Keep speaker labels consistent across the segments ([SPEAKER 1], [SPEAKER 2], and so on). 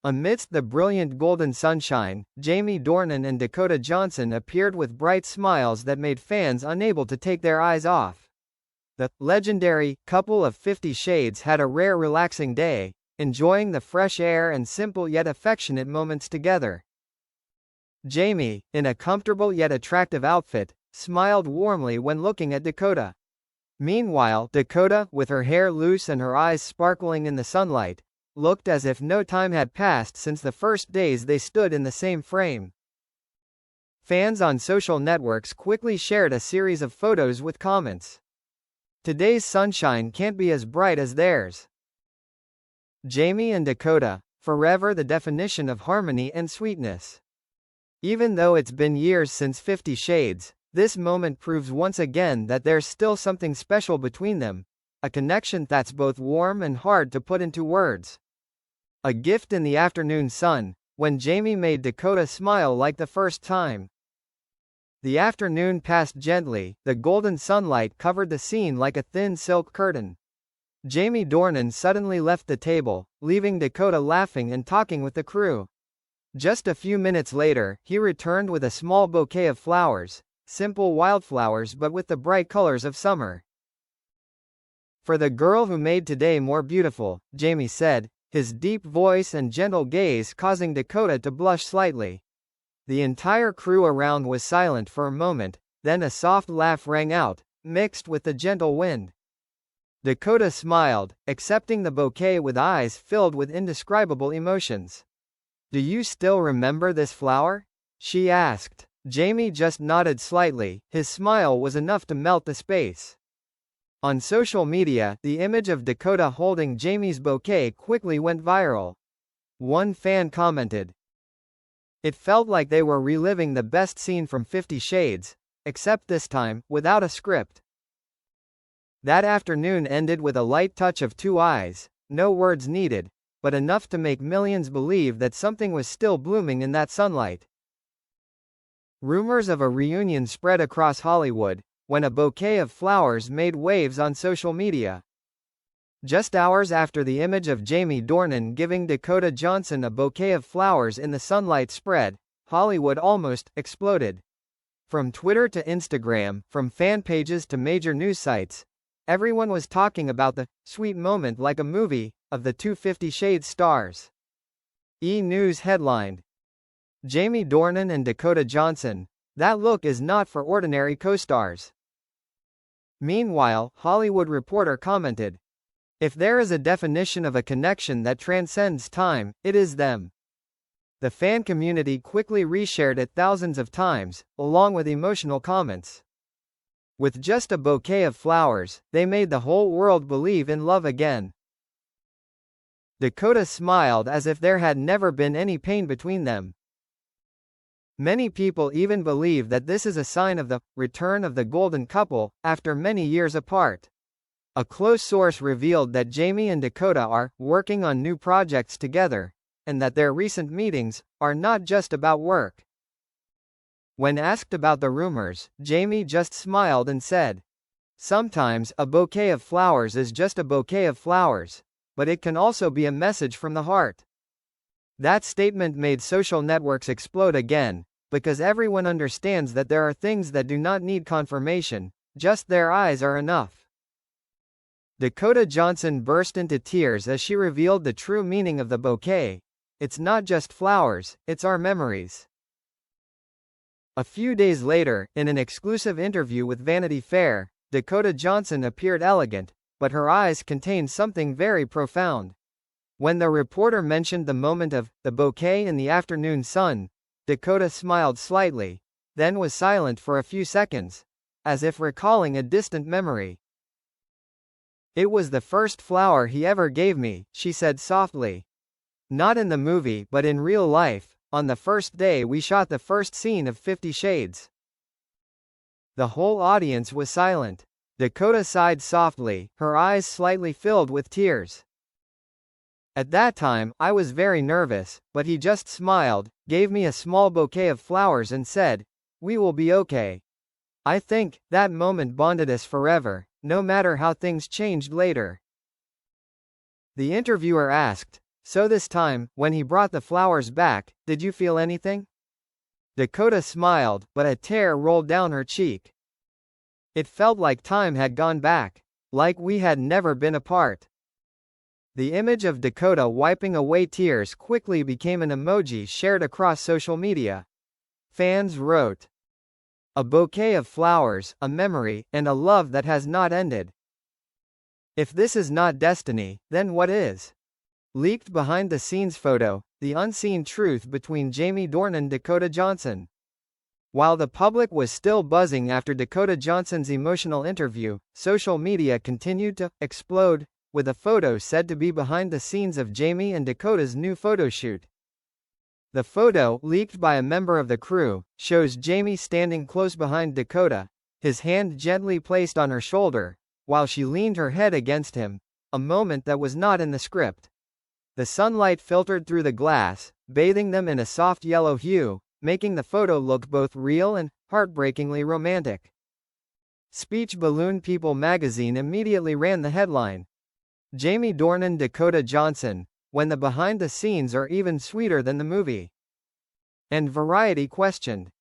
[SPEAKER 1] Amidst the brilliant golden sunshine, Jamie Dornan and Dakota Johnson appeared with bright smiles that made fans unable to take their eyes off. The legendary couple of 50 Shades had a rare relaxing day, enjoying the fresh air and simple yet affectionate moments together. Jamie, in a comfortable yet attractive outfit, smiled warmly when looking at Dakota. Meanwhile, Dakota, with her hair loose and her eyes sparkling in the sunlight, looked as if no time had passed since the first days they stood in the same frame. Fans on social networks quickly shared a series of photos with comments. "Today's sunshine can't be as bright as theirs." Jamie and Dakota, forever the definition of harmony and sweetness. Even though it's been years since 50 Shades, this moment proves once again that there's still something special between them, a connection that's both warm and hard to put into words. A gift in the afternoon sun, when Jamie made Dakota smile like the first time. The afternoon passed gently, the golden sunlight covered the scene like a thin silk curtain. Jamie Dornan suddenly left the table, leaving Dakota laughing and talking with the crew. Just a few minutes later, he returned with a small bouquet of flowers, simple wildflowers but with the bright colors of summer. "For the girl who made today more beautiful," Jamie said, his deep voice and gentle gaze causing Dakota to blush slightly. The entire crew around was silent for a moment, then a soft laugh rang out, mixed with the gentle wind. Dakota smiled, accepting the bouquet with eyes filled with indescribable emotions. "Do you still remember this flower?" she asked. Jamie just nodded slightly, his smile was enough to melt the space. On social media, the image of Dakota holding Jamie's bouquet quickly went viral. One fan commented, "It felt like they were reliving the best scene from 50 Shades, except this time, without a script." That afternoon ended with a light touch of two eyes, no words needed, but enough to make millions believe that something was still blooming in that sunlight. Rumors of a reunion spread across Hollywood, when a bouquet of flowers made waves on social media. Just hours after the image of Jamie Dornan giving Dakota Johnson a bouquet of flowers in the sunlight spread, Hollywood almost exploded. From Twitter to Instagram, from fan pages to major news sites, everyone was talking about the sweet moment like a movie of the two 50 Shades stars. E! News headlined, "Jamie Dornan and Dakota Johnson, that look is not for ordinary co-stars." Meanwhile, Hollywood Reporter commented, "If there is a definition of a connection that transcends time, it is them." The fan community quickly reshared it thousands of times, along with emotional comments. With just a bouquet of flowers, they made the whole world believe in love again. Dakota smiled as if there had never been any pain between them. Many people even believe that this is a sign of the return of the golden couple, after many years apart. A close source revealed that Jamie and Dakota are working on new projects together, and that their recent meetings are not just about work. When asked about the rumors, Jamie just smiled and said, "Sometimes a bouquet of flowers is just a bouquet of flowers, but it can also be a message from the heart." That statement made social networks explode again, because everyone understands that there are things that do not need confirmation, just their eyes are enough. Dakota Johnson burst into tears as she revealed the true meaning of the bouquet. "It's not just flowers, it's our memories." A few days later, in an exclusive interview with Vanity Fair, Dakota Johnson appeared elegant, but her eyes contained something very profound. When the reporter mentioned the moment of the bouquet in the afternoon sun, Dakota smiled slightly, then was silent for a few seconds, as if recalling a distant memory. "It was the first flower he ever gave me," she said softly. "Not in the movie but in real life, on the first day we shot the first scene of 50 Shades." The whole audience was silent. Dakota sighed softly, her eyes slightly filled with tears. "At that time, I was very nervous, but he just smiled, gave me a small bouquet of flowers and said, 'We will be okay.' I think that moment bonded us forever, no matter how things changed later." The interviewer asked, So this time, when he brought the flowers back, did you feel anything? Dakota smiled, but a tear rolled down her cheek. It felt like time had gone back. Like we had never been apart. The image of Dakota wiping away tears quickly became an emoji shared across social media. Fans wrote, "A bouquet of flowers, a memory, and a love that has not ended. If this is not destiny, then what is?" Leaked behind-the-scenes photo, the unseen truth between Jamie Dornan Dakota Johnson. While the public was still buzzing after Dakota Johnson's emotional interview, social media continued to explode, with a photo said to be behind the scenes of Jamie and Dakota's new photo shoot. The photo, leaked by a member of the crew, shows Jamie standing close behind Dakota, his hand gently placed on her shoulder, while she leaned her head against him, a moment that was not in the script. The sunlight filtered through the glass, bathing them in a soft yellow hue, making the photo look both real and heartbreakingly romantic. Speech Balloon People magazine immediately ran the headline, "Jamie Dornan Dakota Johnson, when the behind-the-scenes are even sweeter than the movie." And Variety questioned,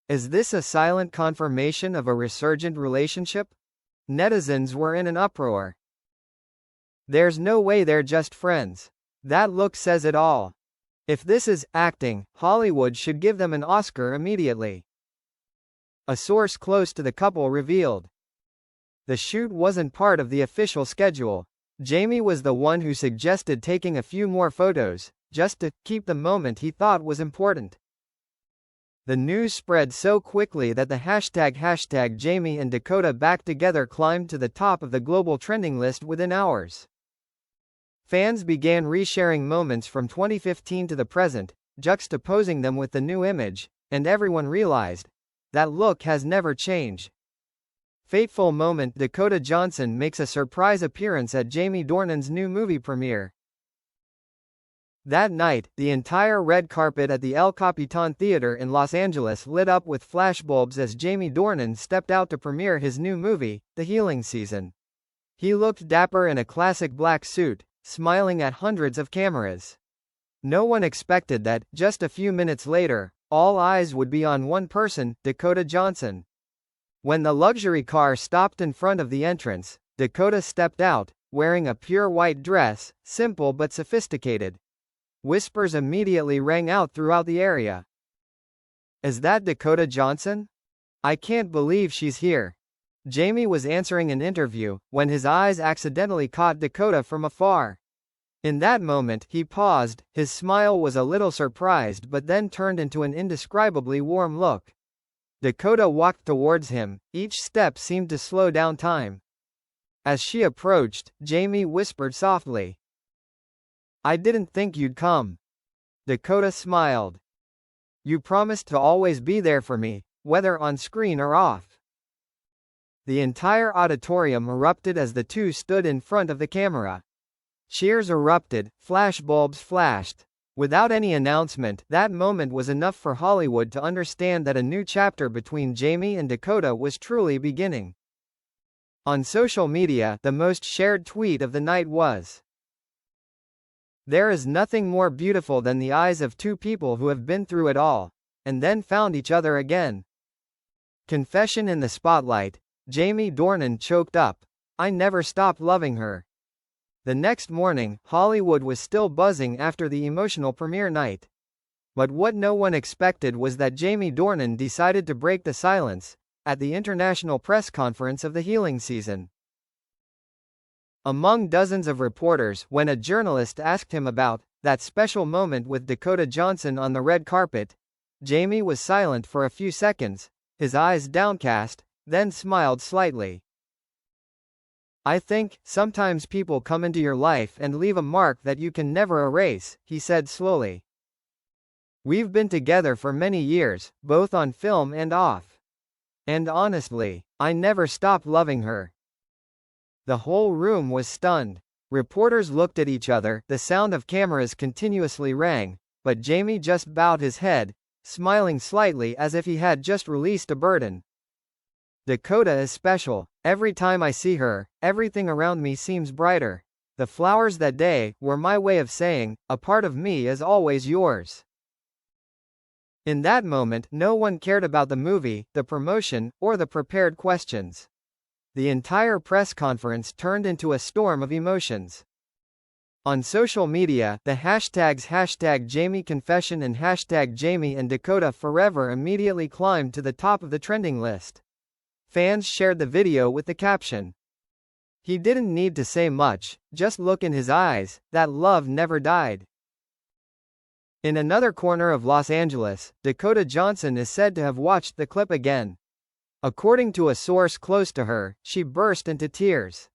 [SPEAKER 1] "Is this a silent confirmation of a resurgent relationship?" Netizens were in an uproar. "There's no way they're just friends. That look says it all. If this is acting, Hollywood should give them an Oscar immediately." A source close to the couple revealed, "The shoot wasn't part of the official schedule. Jamie was the one who suggested taking a few more photos, just to keep the moment he thought was important." The news spread so quickly that the hashtag Jamie and Dakota back together climbed to the top of the global trending list within hours. Fans began resharing moments from 2015 to the present, juxtaposing them with the new image, and everyone realized, that look has never changed. Fateful moment: Dakota Johnson makes a surprise appearance at Jamie Dornan's new movie premiere. That night, the entire red carpet at the El Capitan Theater in Los Angeles lit up with flashbulbs as Jamie Dornan stepped out to premiere his new movie, The Healing Season. He looked dapper in a classic black suit, smiling at hundreds of cameras. No one expected that, just a few minutes later, all eyes would be on one person, Dakota Johnson. When the luxury car stopped in front of the entrance, Dakota stepped out, wearing a pure white dress, simple but sophisticated. Whispers immediately rang out throughout the area. "Is that Dakota Johnson? I can't believe she's here." Jamie was answering an interview, when his eyes accidentally caught Dakota from afar. In that moment, he paused, his smile was a little surprised but then turned into an indescribably warm look. Dakota walked towards him, each step seemed to slow down time. As she approached, Jamie whispered softly, "I didn't think you'd come." Dakota smiled. "You promised to always be there for me, whether on screen or off." The entire auditorium erupted as the two stood in front of the camera. Cheers erupted, flashbulbs flashed. Without any announcement, that moment was enough for Hollywood to understand that a new chapter between Jamie and Dakota was truly beginning. On social media, the most shared tweet of the night was, "There is nothing more beautiful than the eyes of two people who have been through it all, and then found each other again." Confession in the spotlight, Jamie Dornan choked up, "I never stopped loving her." The next morning, Hollywood was still buzzing after the emotional premiere night. But what no one expected was that Jamie Dornan decided to break the silence at the international press conference of The Healing Season. Among dozens of reporters, when a journalist asked him about that special moment with Dakota Johnson on the red carpet, Jamie was silent for a few seconds, his eyes downcast, then smiled slightly. "I think, sometimes people come into your life and leave a mark that you can never erase," he said slowly. "We've been together for many years, both on film and off. And honestly, I never stopped loving her." The whole room was stunned. Reporters looked at each other, the sound of cameras continuously rang, but Jamie just bowed his head, smiling slightly as if he had just released a burden. "Dakota is special. Every time I see her, everything around me seems brighter. The flowers that day were my way of saying, a part of me is always yours. In that moment, no one cared about the movie, the promotion, or the prepared questions. The entire press conference turned into a storm of emotions. On social media, the hashtags #JamieConfession and #Jamie and Dakota Forever immediately climbed to the top of the trending list. Fans shared the video with the caption, "He didn't need to say much, just look in his eyes, that love never died." In another corner of Los Angeles, Dakota Johnson is said to have watched the clip again. According to a source close to her, she burst into tears.